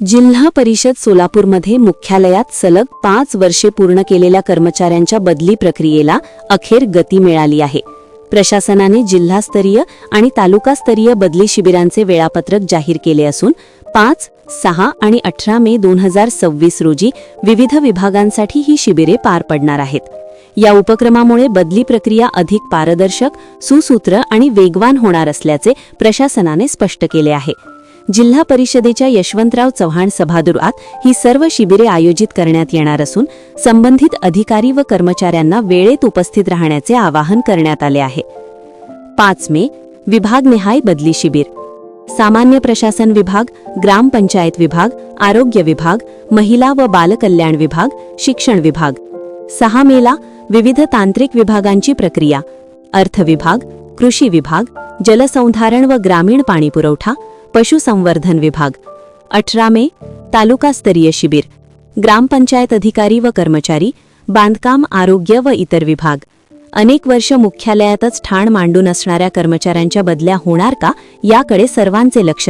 जिल्हा परिषद सोलापूरमध्ये मुख्यालयात सलग 5 वर्षे पूर्ण केलेल्या कर्मचाऱ्यांच्या बदली प्रक्रियेला अखेर गती मिळाली आहे. प्रशासनाने जिल्हास्तरीय आणि तालुकास्तरीय बदली शिबिरांचे वेळापत्रक जाहीर केले असून 5, 6 आणि 18 मे 2026 रोजी विविध विभागांसाठी ही शिबिरे पार पडणार आहेत. या उपक्रमामुळे बदली प्रक्रिया अधिक पारदर्शक, सुसूत्र आणि वेगवान होणार असल्याचे प्रशासनाने स्पष्ट केले आहे. जिल्हा परिषदेच्या यशवंतराव चव्हाण सभागृहात ही सर्व शिबिरे आयोजित करण्यात येणार असून संबंधित अधिकारी व कर्मचाऱ्यांना वेळेत उपस्थित राहण्याचे आवाहन करण्यात आले आहे. 5 मे विभागनिहाय बदली शिबिर. सामान्य प्रशासन विभाग, ग्रामपंचायत विभाग, आरोग्य विभाग, महिला व बालकल्याण विभाग, शिक्षण विभाग. 6 मेला विविध तांत्रिक विभागांची प्रक्रिया. अर्थ विभाग, कृषी विभाग, जलसंधारण व ग्रामीण पाणीपुरवठा, पशुसंवर्धन विभाग. 18 मे तालुकास्तरीय शिबिर. ग्रामपंचायत अधिकारी व कर्मचारी, बांधकाम, आरोग्य व इतर विभाग. अनेक वर्ष मुख्यालयातच ठाण मांडून असणाऱ्या कर्मचाऱ्यांच्या बदल्या होणार का, याकडे सर्वांचे लक्ष